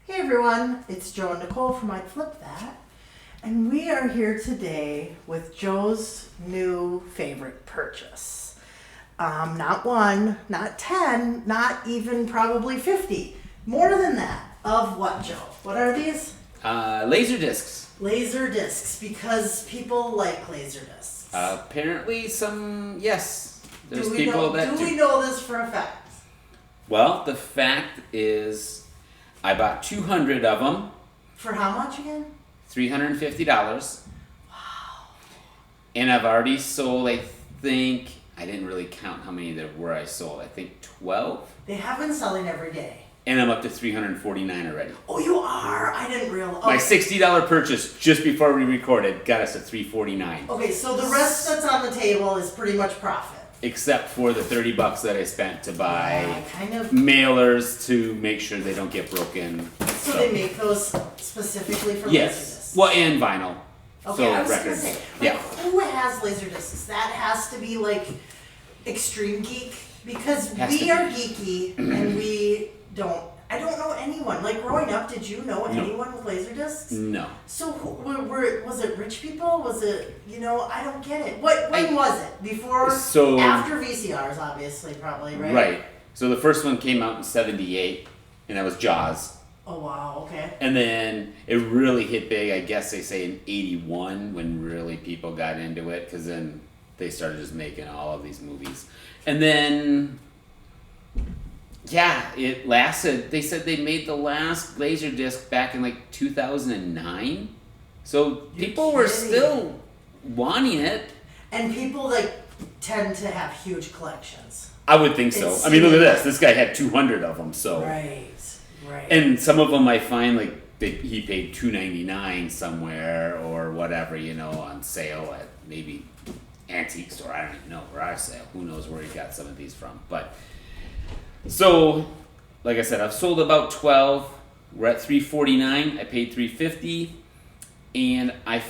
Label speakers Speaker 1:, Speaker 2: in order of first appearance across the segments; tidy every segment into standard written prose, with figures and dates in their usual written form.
Speaker 1: Hey everyone, it's Joe and Nicole from I'd Flip That, and we are here today with Joe's new favorite purchase. Not one, not 10, not even probably 50. More than that. Of what, Joe? What are these?
Speaker 2: Laserdiscs.
Speaker 1: Laserdiscs, because people like Laserdiscs.
Speaker 2: Apparently yes. There's
Speaker 1: do we
Speaker 2: people
Speaker 1: know,
Speaker 2: that
Speaker 1: do we know this for a fact?
Speaker 2: Well, the fact is I bought 200 of them.
Speaker 1: For how much again?
Speaker 2: $350.
Speaker 1: Wow.
Speaker 2: And I've already sold, I think, I didn't really count how many there were I sold. I think 12.
Speaker 1: They have been selling every day.
Speaker 2: And I'm up to $349 already.
Speaker 1: Oh, you are? I didn't realize.
Speaker 2: My $60 purchase just before we recorded got us at $349.
Speaker 1: Okay, so the rest that's on the table is pretty much profit.
Speaker 2: Except for the $30 that I spent to buy
Speaker 1: kind of
Speaker 2: mailers to make sure they don't get broken.
Speaker 1: So they make those specifically for
Speaker 2: yes.
Speaker 1: Laserdiscs?
Speaker 2: Well, and vinyl.
Speaker 1: Okay,
Speaker 2: so
Speaker 1: I was
Speaker 2: records.
Speaker 1: gonna say,
Speaker 2: yeah.
Speaker 1: who has Laserdiscs? That has to be like extreme geek because
Speaker 2: Has
Speaker 1: we are geeky and we don't. I don't know anyone. Like growing up, did you know anyone with Laserdiscs?
Speaker 2: No.
Speaker 1: So was it rich people? Was it, I don't get it. When was it? Before, after VCRs, obviously, probably, right?
Speaker 2: Right. So the first one came out in '78, and that was Jaws.
Speaker 1: Oh, wow, okay.
Speaker 2: And then it really hit big, I guess they say in '81, when really people got into it, because then they started just making all of these movies. And then... yeah, it lasted. They said they made the last Laserdisc back in like 2009. So people were still wanting it.
Speaker 1: And people tend to have huge collections.
Speaker 2: I would think so. I mean, look at this. This guy had 200 of them. So
Speaker 1: right.
Speaker 2: And some of them I find he paid $2.99 somewhere or whatever, on sale at maybe antique store. I don't even know, garage sale. Who knows where he got some of these from? But. So, like I said, I've sold about 12. We're at $349. I paid $350, and I've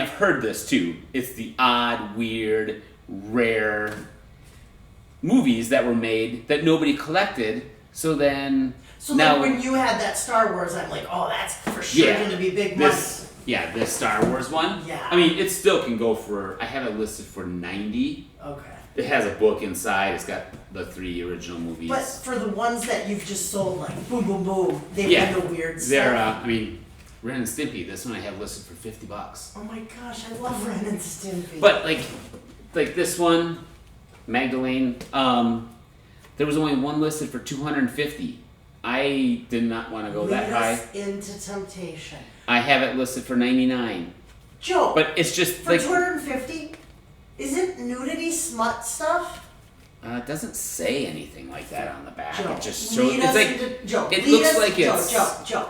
Speaker 2: heard this too. It's the odd, weird, rare movies that were made that nobody collected. So then, now
Speaker 1: when you had that Star Wars, I'm like, oh, that's for sure going to be big money.
Speaker 2: This Star Wars one.
Speaker 1: Yeah.
Speaker 2: I mean, it still can go for. I have it listed for $90.
Speaker 1: Okay.
Speaker 2: It has a book inside. It's got the 3 original movies.
Speaker 1: But for the ones that you've just sold, like boom, boom, boom, they've been the weird stuff.
Speaker 2: They're, Ren and Stimpy. This one I have listed for $50.
Speaker 1: Oh my gosh, I love Ren and Stimpy.
Speaker 2: But like this one, Magdalene. There was only one listed for $250. I did not want to go that high.
Speaker 1: Lead us into temptation.
Speaker 2: I have it listed for $99.
Speaker 1: Joe.
Speaker 2: But it's just
Speaker 1: for $250. Is it nudity smut stuff?
Speaker 2: It doesn't say anything like that on the back.
Speaker 1: Joe,
Speaker 2: it just shows. It's like
Speaker 1: Joe,
Speaker 2: it looks like it's.
Speaker 1: Joe,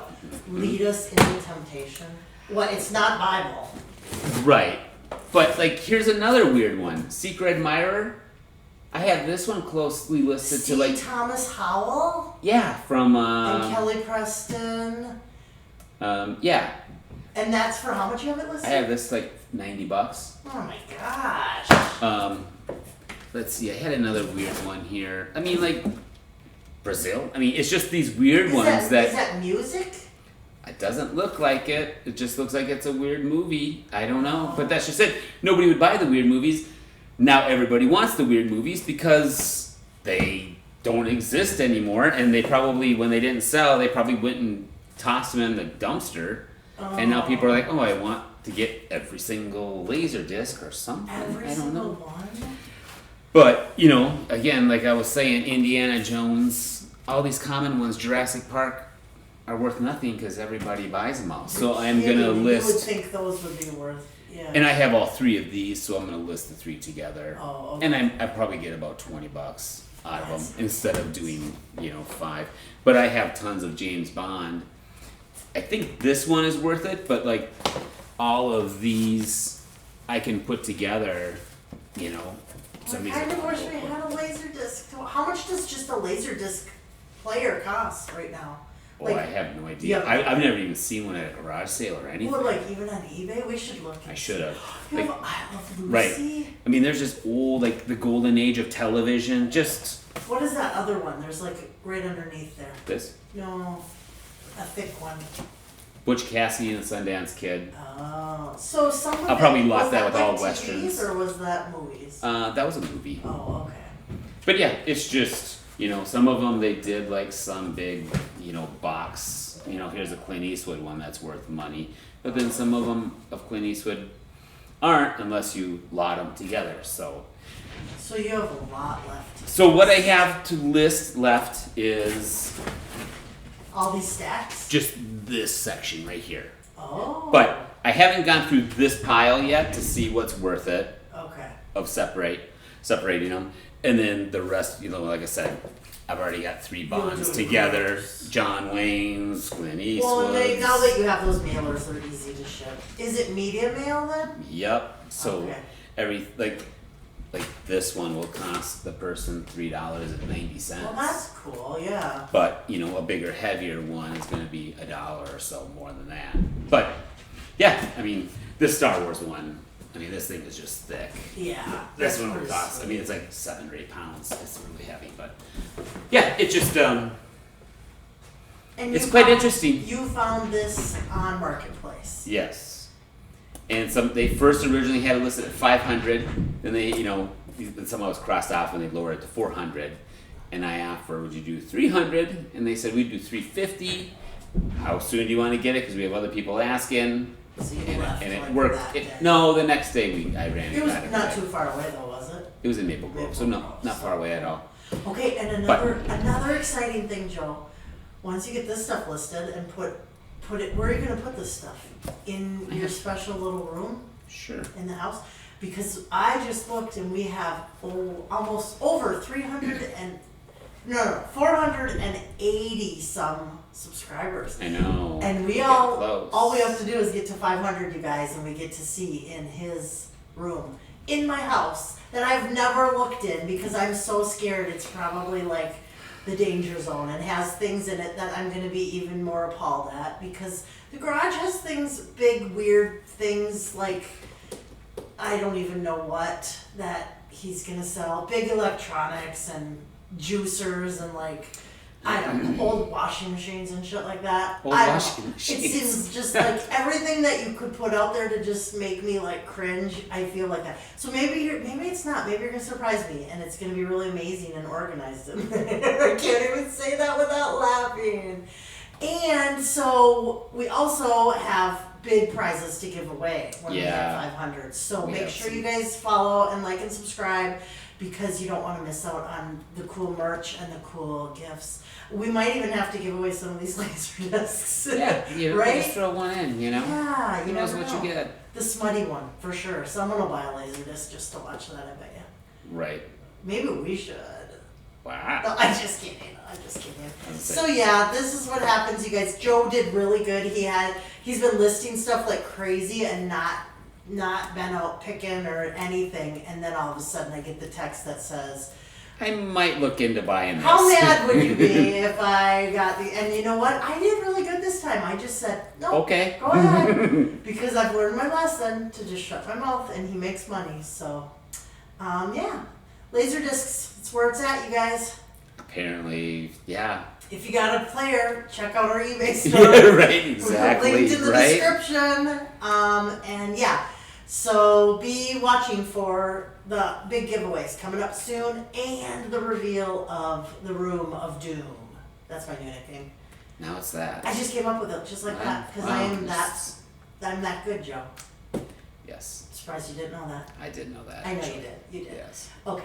Speaker 1: lead us into temptation. What? It's not Bible.
Speaker 2: Right, but here's another weird one. Secret Admirer. I have this one closely listed to
Speaker 1: Thomas Howell.
Speaker 2: Yeah, from.
Speaker 1: And Kelly Preston.
Speaker 2: Yeah.
Speaker 1: And that's for how much you have it listed?
Speaker 2: I have this $90.
Speaker 1: Oh my gosh.
Speaker 2: Let's see. I had another weird one here. Brazil. It's just these weird ones
Speaker 1: Is that music?
Speaker 2: It doesn't look like it. It just looks like it's a weird movie. I don't know. But that's just it. Nobody would buy the weird movies. Now everybody wants the weird movies because they don't exist anymore. And they probably, when they didn't sell, they probably went and tossed them in the dumpster. And now people are like, oh, I want to get every single Laserdisc or something.
Speaker 1: Every
Speaker 2: I don't know.
Speaker 1: one?
Speaker 2: But, again, like I was saying, Indiana Jones, all these common ones, Jurassic Park, are worth nothing because everybody buys them all. So I'm going to list...
Speaker 1: You would think those would be worth, yeah.
Speaker 2: And I have all 3 of these, so I'm going to list the 3 together.
Speaker 1: Oh, okay.
Speaker 2: And I probably get about $20 out of them instead of doing, 5. But I have tons of James Bond. I think this one is worth it, but all of these I can put together,
Speaker 1: I kind of wish we had a Laserdisc. How much does just a Laserdisc player cost right now?
Speaker 2: I have no idea. I've never even seen one at a garage sale or anything.
Speaker 1: Well, even on eBay, we should look.
Speaker 2: I should have.
Speaker 1: I Love Lucy.
Speaker 2: Right. There's just old, the golden age of television. Just.
Speaker 1: What is that other one? There's right underneath there.
Speaker 2: This?
Speaker 1: No. A thick one.
Speaker 2: Butch Cassidy and the Sundance Kid.
Speaker 1: Oh, so some of
Speaker 2: I'll probably
Speaker 1: it,
Speaker 2: lot
Speaker 1: was
Speaker 2: that with all
Speaker 1: like
Speaker 2: westerns.
Speaker 1: TVs or was that movies?
Speaker 2: That was a movie.
Speaker 1: Oh, okay.
Speaker 2: But yeah, it's just, some of them they did like some big, box. Here's a Clint Eastwood one that's worth money. But then some of them of Clint Eastwood aren't unless you lot them together. So
Speaker 1: you have a lot left.
Speaker 2: So what I have to list left is
Speaker 1: All these stacks?
Speaker 2: just this section right here.
Speaker 1: Oh.
Speaker 2: But I haven't gone through this pile yet to see what's worth it
Speaker 1: Okay.
Speaker 2: of separating them. And then the rest, like I said, I've already got 3 bonds
Speaker 1: doing
Speaker 2: together.
Speaker 1: gross.
Speaker 2: John Wayne's, Clint Eastwood's.
Speaker 1: Well, now that you have those mailers, they're easy to ship. Is it media mail then?
Speaker 2: Yep. So
Speaker 1: Okay.
Speaker 2: like this one will cost the person $3.90.
Speaker 1: Well, that's cool, yeah.
Speaker 2: But a bigger, heavier one is going to be $1 or so more than that. But yeah, this Star Wars one, this thing is just thick.
Speaker 1: Yeah.
Speaker 2: This one will cost. It's like 7 or 8 pounds. It's really heavy, but yeah, it's just
Speaker 1: And
Speaker 2: it's quite interesting.
Speaker 1: You found this on Marketplace.
Speaker 2: Yes. And they first originally had it listed at 500. Then they, somehow was crossed off and they lowered it to 400. And I offered, would you do 300? And they said we'd do 350. How soon do you want to get it? Because we have other people asking.
Speaker 1: So you left
Speaker 2: And it
Speaker 1: like
Speaker 2: worked.
Speaker 1: that day.
Speaker 2: No, the next day I ran
Speaker 1: It was
Speaker 2: got
Speaker 1: not too far away though, was it?
Speaker 2: It was in Maple Grove, so no, not far away at all.
Speaker 1: Okay, and another exciting thing, Joe. Once you get this stuff listed and put it, where are you gonna put this stuff? In your special little room
Speaker 2: Sure.
Speaker 1: in the house? Because I just looked and we have almost over 480 some subscribers.
Speaker 2: I know.
Speaker 1: And we
Speaker 2: Getting
Speaker 1: all
Speaker 2: close.
Speaker 1: we have to do is get to 500, you guys, and we get to see in his room, in my house, that I've never looked in because I'm so scared it's probably like the danger zone and has things in it that I'm going to be even more appalled at because the garage has things, big, weird things like, I don't even know what, that he's going to sell. Big electronics and juicers and like, I don't know, old washing machines and shit like that.
Speaker 2: Old
Speaker 1: I don't
Speaker 2: washing
Speaker 1: know.
Speaker 2: machines.
Speaker 1: It seems just like everything that you could put out there to just make me like cringe. I feel like that. So maybe it's not. Maybe you're gonna surprise me, and it's gonna be really amazing and organized. I can't even say that without laughing. And so we also have big prizes to give away when we hit 500. So make sure you guys follow and like and subscribe, because you don't want to miss out on the cool merch and the cool gifts. We might even have to give away some of these Laserdiscs.
Speaker 2: Yeah,
Speaker 1: right?
Speaker 2: just throw one in,
Speaker 1: Yeah,
Speaker 2: Who knows what you get?
Speaker 1: The smutty one, for sure. Someone will buy a Laserdisc just to watch that, I bet you.
Speaker 2: Right.
Speaker 1: Maybe we should.
Speaker 2: Wow.
Speaker 1: No, I'm just kidding. So yeah, this is what happens, you guys. Joe did really good. He's been listing stuff like crazy and not been out picking or anything, and then all of a sudden I get the text that says,
Speaker 2: I might look into buying this.
Speaker 1: how mad would you be if I got and you know what? I did really good this time. I just said, no,
Speaker 2: Okay.
Speaker 1: go ahead. Because I've learned my lesson to just shut my mouth, and he makes money. So, yeah. Laserdiscs, it's where it's at, you guys.
Speaker 2: Apparently, yeah.
Speaker 1: If you got a player, check out our eBay store.
Speaker 2: Yeah, right, exactly.
Speaker 1: Linked in the
Speaker 2: right?
Speaker 1: description. And yeah, so be watching for the big giveaways coming up soon, and the reveal of the Room of Doom. That's my new nickname.
Speaker 2: Now it's that.
Speaker 1: I just came up with it just like that because I'm that good, Joe.
Speaker 2: Yes.
Speaker 1: Surprised you didn't know that.
Speaker 2: I did know that.
Speaker 1: I know
Speaker 2: actually.
Speaker 1: you did. You did.
Speaker 2: Yes.
Speaker 1: Okay.